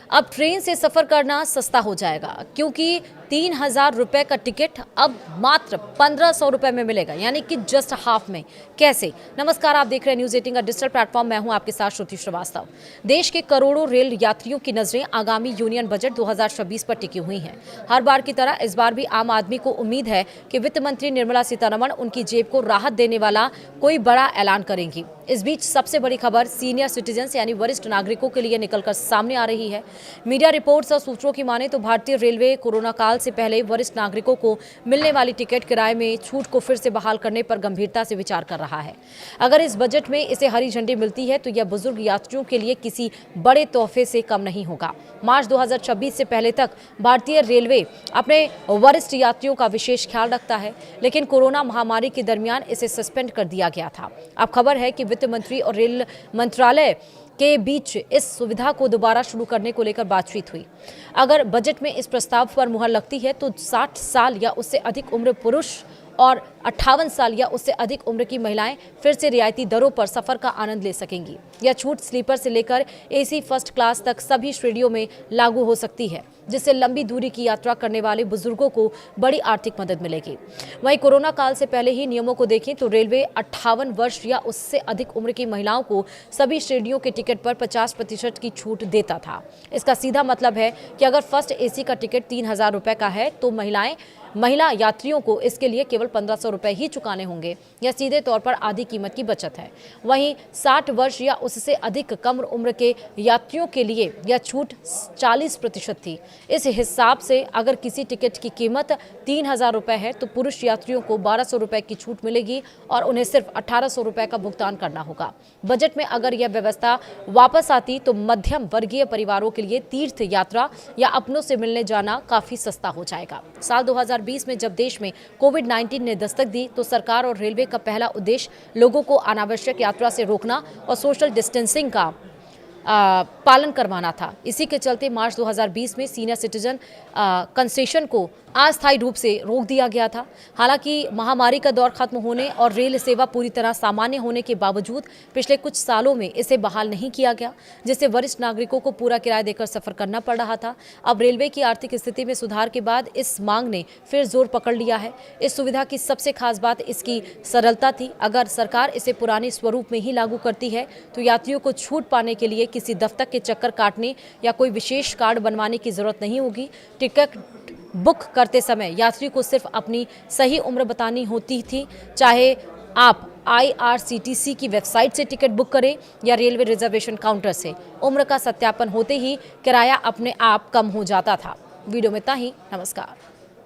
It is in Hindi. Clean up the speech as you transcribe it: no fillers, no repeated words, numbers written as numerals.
अब ट्रेन से सफर करना सस्ता हो जाएगा क्योंकि 3,000 रुपए का टिकट अब मात्र 1,500 रुपए में मिलेगा, यानी कि जस्ट हाफ में। कैसे? नमस्कार, आप देख रहे हैं न्यूज 18 का डिजिटल प्लेटफॉर्म। मैं हूं आपके साथ श्रुति श्रीवास्तव। देश के करोड़ों रेल यात्रियों की नजरें आगामी यूनियन बजट 2026 पर टिकी हुई हैं। हर बार की तरह इस बार भी आम आदमी को उम्मीद है कि वित्त मंत्री निर्मला सीतारमण उनकी जेब को राहत देने वाला कोई बड़ा ऐलान करेंगी। इस बीच सबसे बड़ी खबर सीनियर सिटीजन यानी वरिष्ठ नागरिकों के लिए निकलकर सामने आ रही है। मीडिया रिपोर्ट्स और सूत्रों की माने तो भारतीय रेलवे कोरोना काल से पहले वरिष्ठ नागरिकों को मिलने वाली टिकट किराए में छूट को फिर से बहाल करने पर गंभीरता से विचार कर रहा है। अगर इस बजट में इसे हरी झंडी मिलती है तो यह बुजुर्ग यात्रियों के लिए किसी बड़े तोहफे से कम नहीं होगा। मार्च 2026 से पहले तक भारतीय रेलवे अपने वरिष्ठ यात्रियों का विशेष ख्याल रखता है, लेकिन कोरोना महामारी के दरमियान इसे सस्पेंड कर दिया गया था। अब खबर है कि वित्त मंत्री और रेल मंत्रालय के बीच इस सुविधा को दोबारा शुरू करने को लेकर बातचीत हुई। अगर बजट में इस प्रस्ताव पर मुहर लगती है तो 60 साल या उससे अधिक उम्र पुरुष और 58 साल या उससे अधिक उम्र की महिलाएं फिर से रियायती दरों पर सफर का आनंद ले सकेंगी। यह छूट स्लीपर से लेकर एसी फर्स्ट क्लास तक सभी श्रेणियों में लागू हो सकती है, जिससे लंबी दूरी की यात्रा करने वाले बुजुर्गों को बड़ी आर्थिक मदद मिलेगी। वहीं कोरोना काल से पहले ही नियमों को देखें तो रेलवे 58 वर्ष या उससे अधिक उम्र की महिलाओं को सभी श्रेणियों के टिकट पर 50% की छूट देता था। इसका सीधा मतलब है कि अगर फर्स्ट एसी का टिकट 3,000 रुपए का है तो महिला यात्रियों को इसके लिए केवल 1,500 रुपए ही चुकाने होंगे। यह सीधे तौर पर आधी कीमत की बचत है। वहीं 60 वर्ष या उससे अधिक कम उम्र के यात्रियों के लिए यह छूट 40% थी। इस हिसाब से अगर किसी टिकट की कीमत 3,000 रुपए है तो पुरुष यात्रियों को 1,200 रुपए की छूट मिलेगी और उन्हें सिर्फ 1,800 रुपए का भुगतान करना होगा। बजट में अगर यह व्यवस्था वापस आती तो मध्यम वर्गीय परिवारों के लिए तीर्थ यात्रा या अपनों से मिलने जाना काफी सस्ता हो जाएगा। साल 2020 में जब देश में कोविड-19 ने दस्तक दी तो सरकार और रेलवे का पहला उद्देश्य लोगों को अनावश्यक यात्रा से रोकना और सोशल डिस्टेंसिंग का पालन करवाना था। इसी के चलते मार्च 2020 में सीनियर सिटीजन कंसेशन को अस्थायी रूप से रोक दिया गया था। हालांकि महामारी का दौर खत्म होने और रेल सेवा पूरी तरह सामान्य होने के बावजूद पिछले कुछ सालों में इसे बहाल नहीं किया गया, जिससे वरिष्ठ नागरिकों को पूरा किराया देकर सफर करना पड़ रहा था। अब रेलवे की आर्थिक स्थिति में सुधार के बाद इस मांग ने फिर जोर पकड़ लिया है। इस सुविधा की सबसे खास बात इसकी सरलता थी। अगर सरकार इसे पुराने स्वरूप में ही लागू करती है तो यात्रियों को छूट पाने के लिए किसी दफ्तर के चक्कर काटने या कोई विशेष कार्ड बनवाने की जरूरत नहीं होगी। टिकट बुक करते समय यात्री को सिर्फ अपनी सही उम्र बतानी होती थी, चाहे आप IRCTC की वेबसाइट से टिकट बुक करें या रेलवे रिजर्वेशन काउंटर से। उम्र का सत्यापन होते ही किराया अपने आप कम हो जाता था। वीडियो में इतना ही। नमस्कार।